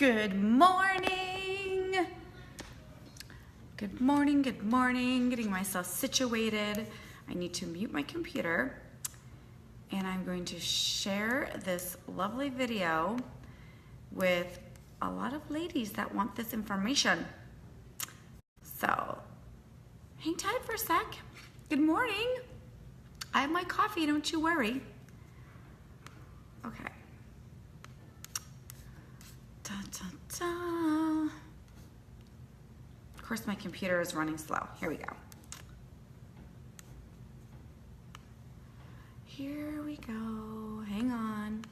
Good morning. Good morning, good morning. Getting myself situated. I need to mute my computer and I'm going to share this lovely video with a lot of ladies that want this information. So, hang tight for a sec. Good morning. I have my coffee, don't you worry. Okay. Da, da, da. Of course, my computer is running slow. Here we go. Here we go. Hang on.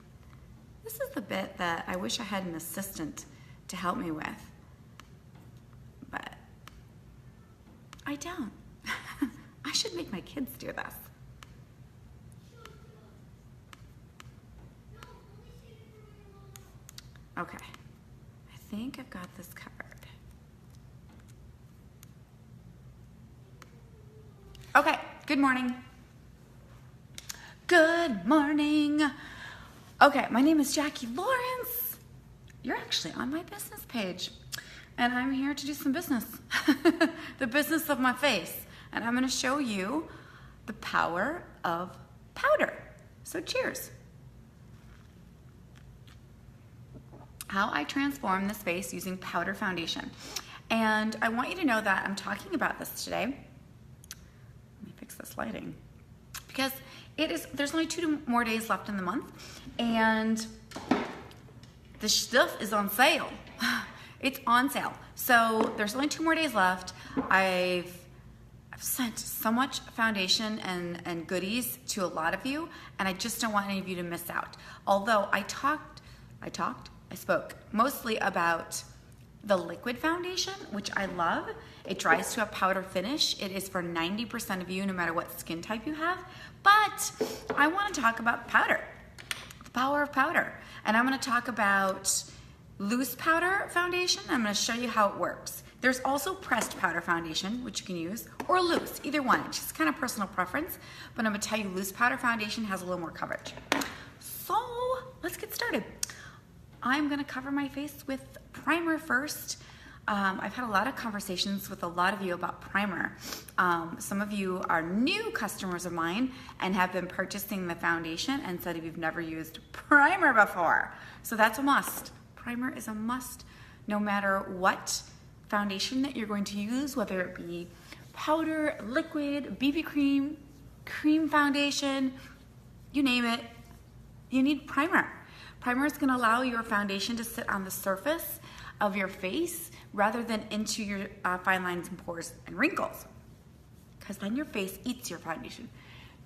This is the bit that I wish I had an assistant to help me with, but I don't. I should make my kids do this. Okay. I think I've got this covered. Okay, good morning. Good morning. Okay, my name is Jackie Lawrence. You're actually on my business page, and I'm here to do some business. The business of my face, and I'm gonna show you the power of powder. So cheers. How I transform this face using powder foundation. And I want you to know that I'm talking about this today. Let me fix this lighting. Because there's only 2 more days left in the month, and the stuff is on sale. It's on sale. So there's only 2 more days left. I've sent so much foundation and goodies to a lot of you, and I just don't want any of you to miss out. Although I spoke mostly about the liquid foundation, which I love. It dries to a powder finish. It is for 90% of you, no matter what skin type you have. But I want to talk about powder, the power of powder. And I'm going to talk about loose powder foundation. I'm going to show you how it works. There's also pressed powder foundation, which you can use, or loose, either one. It's just kind of personal preference. But I'm going to tell you loose powder foundation has a little more coverage. So let's get started. I'm gonna cover my face with primer first. I've had a lot of conversations with a lot of you about primer. Some of you are new customers of mine and have been purchasing the foundation and said you've never used primer before. So that's a must. Primer is a must no matter what foundation that you're going to use, whether it be powder, liquid, BB cream, cream foundation, you name it, you need primer. Primer is going to allow your foundation to sit on the surface of your face rather than into your fine lines and pores and wrinkles, because then your face eats your foundation.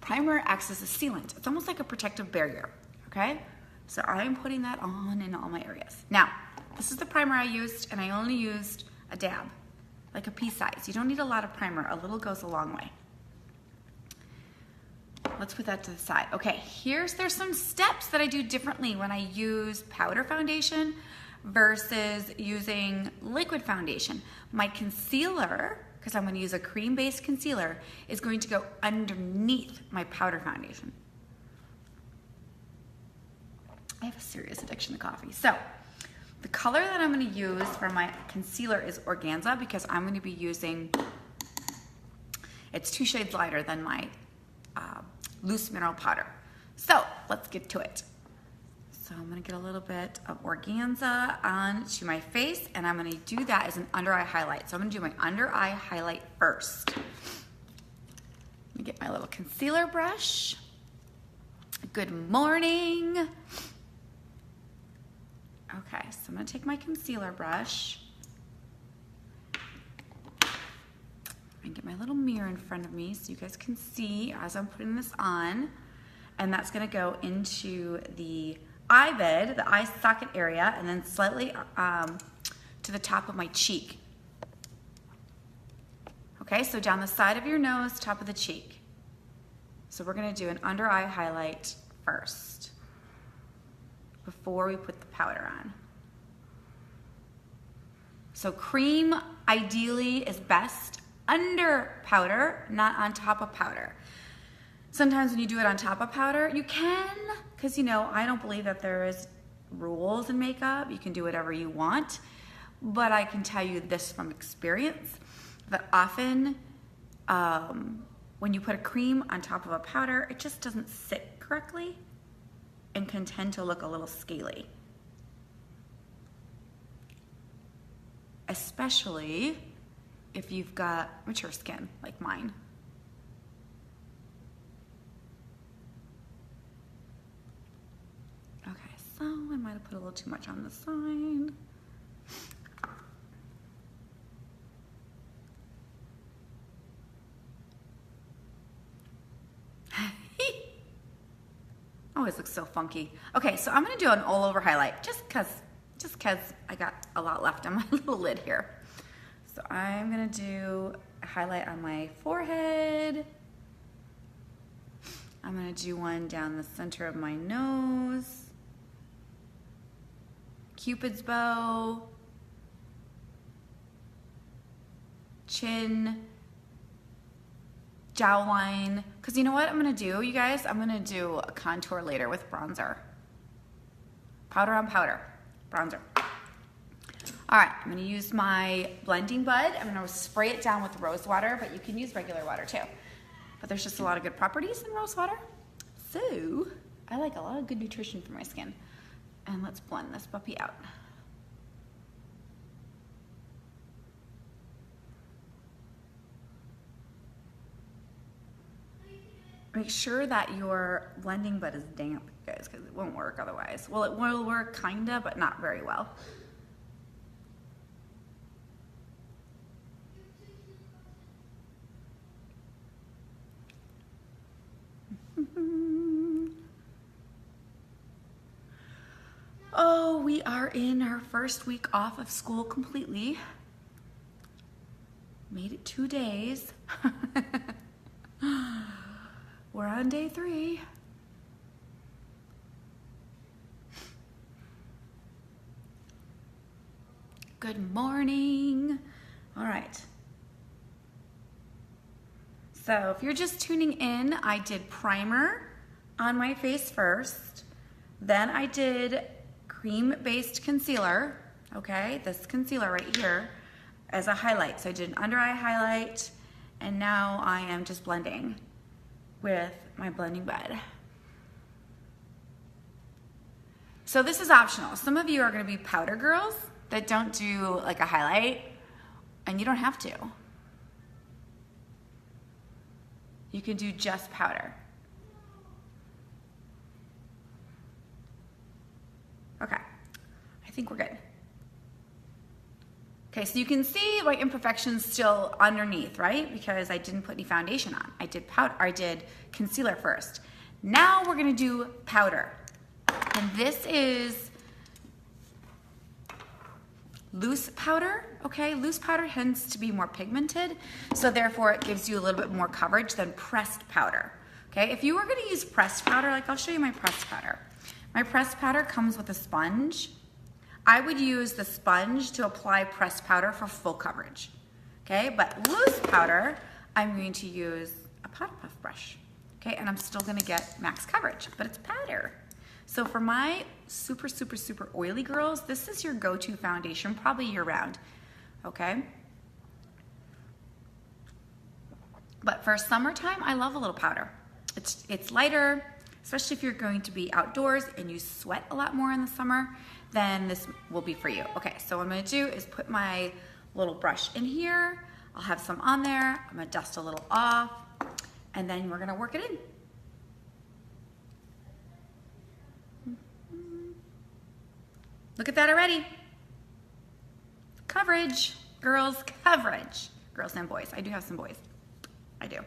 Primer acts as a sealant. It's almost like a protective barrier, okay? So I'm putting that on in all my areas. Now, this is the primer I used, and I only used a dab, like a pea size. You don't need a lot of primer. A little goes a long way. Let's put that to the side. Okay, there's some steps that I do differently when I use powder foundation versus using liquid foundation. My concealer, because I'm going to use a cream-based concealer, is going to go underneath my powder foundation. I have a serious addiction to coffee. So the color that I'm going to use for my concealer is Organza, because I'm going to be using, it's 2 shades lighter than my loose mineral powder. So let's get to it. So I'm gonna get a little bit of Organza onto my face, and I'm gonna do that as an under eye highlight. So I'm gonna do my under eye highlight first. Let me get my little concealer brush. Good morning. Okay, so I'm gonna take my concealer brush and get my little mirror in front of me so you guys can see as I'm putting this on. And that's gonna go into the eyelid, the eye socket area, and then slightly to the top of my cheek. Okay, so down the side of your nose, top of the cheek. So we're gonna do an under eye highlight first before we put the powder on. So cream ideally is best under powder, not on top of powder. Sometimes when you do it on top of powder, you can, because I don't believe that there is rules in makeup. You can do whatever you want. But I can tell you this from experience, that often when you put a cream on top of a powder, it just doesn't sit correctly and can tend to look a little scaly. Especially if you've got mature skin like mine. Okay, so I might have put a little too much on the side. Always looks so funky. Okay, so I'm gonna do an all over highlight just cause I got a lot left on my little lid here. So I'm gonna do a highlight on my forehead. I'm gonna do one down the center of my nose. Cupid's bow. Chin. Jawline. Because you know what I'm gonna do, you guys? I'm gonna do a contour later with bronzer. Powder on powder. Bronzer. All right, I'm gonna use my blending bud. I'm gonna spray it down with rose water, but you can use regular water too. But there's just a lot of good properties in rose water. So I like a lot of good nutrition for my skin. And let's blend this puppy out. Make sure that your blending bud is damp, guys, because it won't work otherwise. Well, it will work kinda, but not very well. Oh, we are in our first week off of school completely. Made it 2 days. We're on day 3. Good morning. All right. So if you're just tuning in, I did primer on my face first. Then I did cream-based concealer, okay? This concealer right here as a highlight. So I did an under eye highlight, and now I am just blending with my blending bud. So this is optional. Some of you are gonna be powder girls that don't do like a highlight, and you don't have to. You can do just powder. Okay, I think we're good. Okay, so you can see my imperfections still underneath, right? Because I didn't put any foundation on. I did concealer first. Now we're gonna do powder. And this is loose powder, okay? Loose powder tends to be more pigmented, so therefore it gives you a little bit more coverage than pressed powder, okay? If you were gonna use pressed powder, like I'll show you my pressed powder. My pressed powder comes with a sponge. I would use the sponge to apply pressed powder for full coverage, okay? But loose powder, I'm going to use a powder puff brush, okay? And I'm still gonna get max coverage, but it's powder. So for my super, super, super oily girls, this is your go-to foundation, probably year-round, okay? But for summertime, I love a little powder. It's lighter, especially if you're going to be outdoors and you sweat a lot more in the summer, then this will be for you. Okay, so what I'm gonna do is put my little brush in here. I'll have some on there. I'm gonna dust a little off, and then we're gonna work it in. Look at that already. Coverage, girls, coverage. Girls and boys. I do have some boys. I do.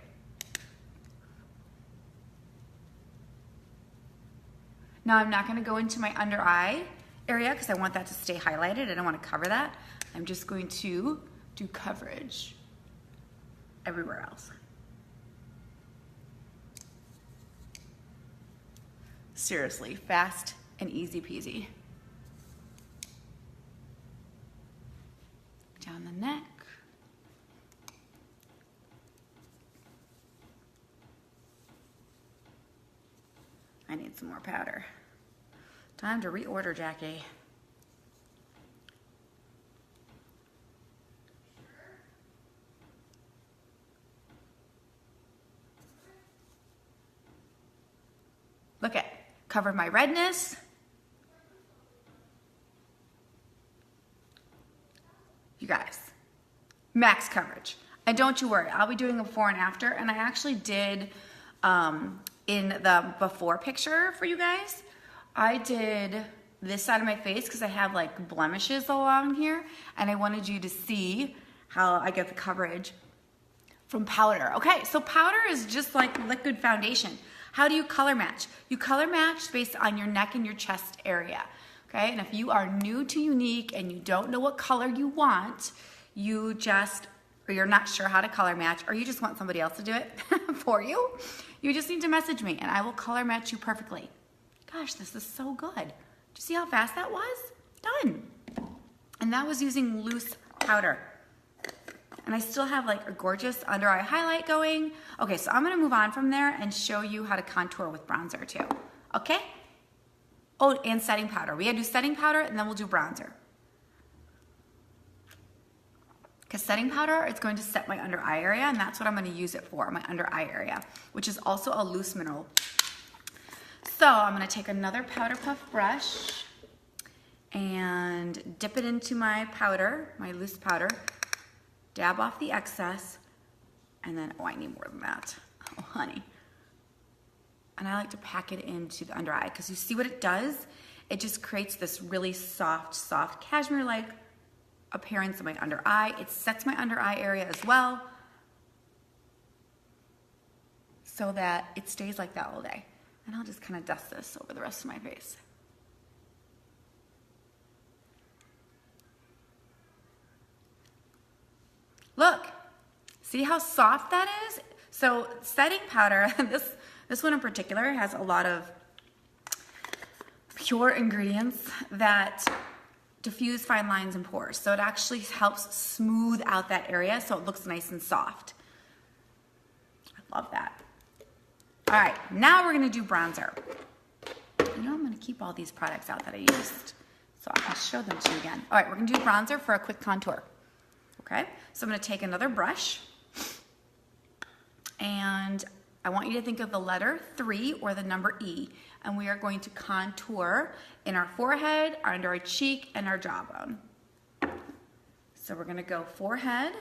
Now I'm not gonna go into my under eye area because I want that to stay highlighted. I don't wanna cover that. I'm just going to do coverage everywhere else. Seriously, fast and easy peasy. Down the neck. I need some more powder. Time to reorder, Jackie. Look at, covered my redness. You guys, max coverage. And don't you worry, I'll be doing a before and after, and I actually did in the before picture for you guys, I did this side of my face because I have like blemishes along here, and I wanted you to see how I get the coverage from powder. Okay, so powder is just like liquid foundation. How do you color match? You color match based on your neck and your chest area. Okay, and if you are new to Younique and you don't know what color you want, you just, or you're not sure how to color match, or you just want somebody else to do it for you, you just need to message me and I will color match you perfectly. Gosh, this is so good. Did you see how fast that was? Done. And that was using loose powder. And I still have like a gorgeous under eye highlight going. Okay, so I'm gonna move on from there and show you how to contour with bronzer too, okay? Oh, and setting powder. We gotta do setting powder and then we'll do bronzer. Because setting powder is going to set my under eye area, and that's what I'm gonna use it for, my under eye area, which is also a loose mineral. So I'm gonna take another powder puff brush and dip it into my powder, my loose powder, dab off the excess, and then, oh, I need more than that. Oh, honey. And I like to pack it into the under eye because you see what it does? It just creates this really soft cashmere-like appearance of my under eye. It sets my under eye area as well so that it stays like that all day. And I'll just kind of dust this over the rest of my face. Look, see how soft that is? So setting powder, this one in particular has a lot of pure ingredients that diffuse fine lines and pores. So it actually helps smooth out that area so it looks nice and soft. I love that. All right, now we're gonna do bronzer. You know, I'm gonna keep all these products out that I used so I can show them to you again. All right, we're gonna do bronzer for a quick contour. Okay, so I'm gonna take another brush and I want you to think of the letter 3 or the number E, and we are going to contour in our forehead, under our cheek, and our jawbone. So we're gonna go forehead,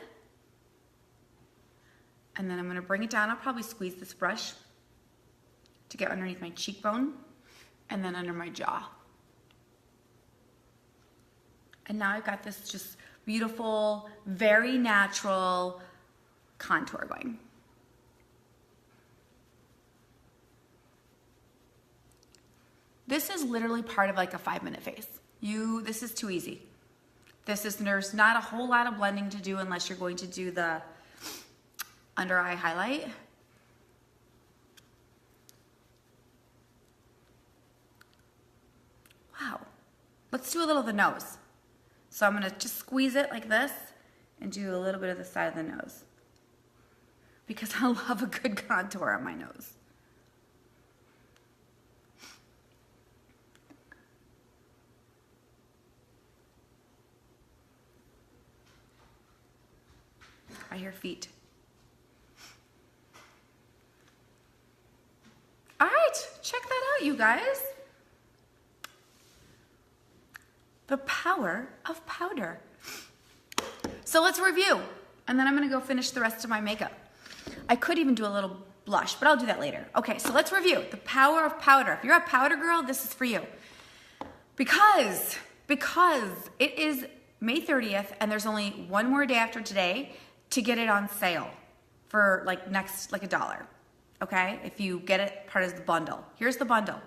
and then I'm gonna bring it down. I'll probably squeeze this brush to get underneath my cheekbone, and then under my jaw. And now I've got this just beautiful, very natural contour going. This is literally part of like a 5-minute face. This is too easy. There's not a whole lot of blending to do unless you're going to do the under eye highlight. Wow. Let's do a little of the nose. So I'm gonna just squeeze it like this and do a little bit of the side of the nose because I love a good contour on my nose. I hear feet. All right, check that out, you guys. The power of powder. So let's review, and then I'm gonna go finish the rest of my makeup. I could even do a little blush, but I'll do that later. Okay, so let's review the power of powder. If you're a powder girl, this is for you. Because it is May 30th, and there's only one more day after today to get it on sale for like $1, okay? If you get it part of the bundle. Here's the bundle.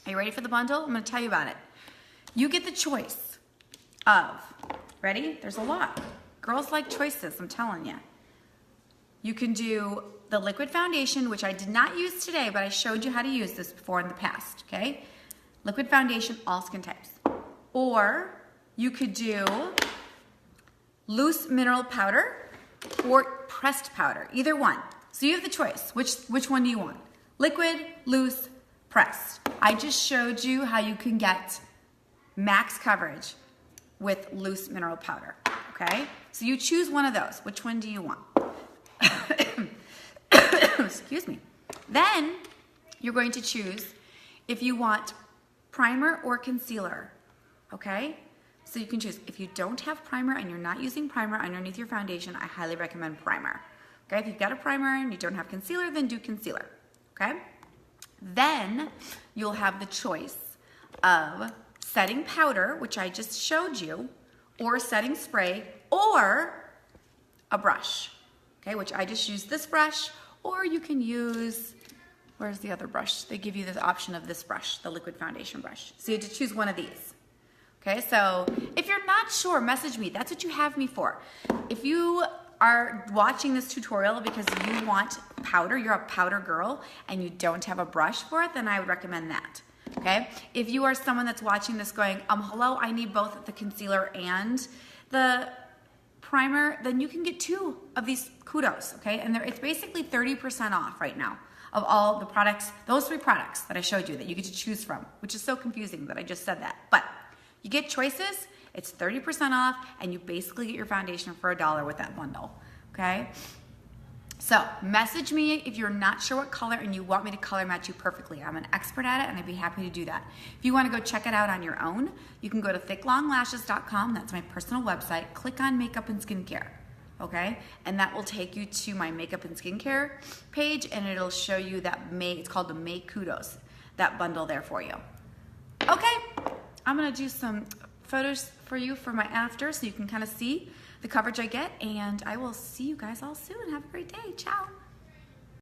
Are you ready for the bundle? I'm gonna tell you about it. You get the choice of, ready? There's a lot. Girls like choices, I'm telling you. You can do the liquid foundation, which I did not use today, but I showed you how to use this before in the past, okay? Liquid foundation, all skin types. Or you could do loose mineral powder or pressed powder, either one. So you have the choice. Which one do you want? Liquid, loose, pressed. I just showed you how you can get max coverage with loose mineral powder, okay? So you choose one of those. Which one do you want? Excuse me. Then you're going to choose if you want primer or concealer, okay? So you can choose. If you don't have primer and you're not using primer underneath your foundation, I highly recommend primer. Okay, if you've got a primer and you don't have concealer, then do concealer, okay? Then you'll have the choice of setting powder, which I just showed you, or setting spray, or a brush, okay, which I just used this brush, or you can use, where's the other brush? They give you the option of this brush, the liquid foundation brush. So you have to choose one of these. Okay, so if you're not sure, message me. That's what you have me for. If you are watching this tutorial because you want powder, you're a powder girl, and you don't have a brush for it, then I would recommend that. Okay, if you are someone that's watching this going, hello, I need both the concealer and the primer, then you can get 2 of these kudos, okay? And it's basically 30% off right now of all the products, those 3 products that I showed you that you get to choose from, which is so confusing that I just said that. But you get choices, it's 30% off, and you basically get your foundation for $1 with that bundle, okay? So message me if you're not sure what color and you want me to color match you perfectly. I'm an expert at it, and I'd be happy to do that. If you want to go check it out on your own, you can go to thicklonglashes.com. That's my personal website. Click on makeup and skincare, okay? And that will take you to my makeup and skincare page, and it'll show you that it's called the May Kudos, that bundle there for you. Okay, I'm gonna do some photos for you for my after so you can kind of see the coverage I get, and I will see you guys all soon. Have a great day. Ciao.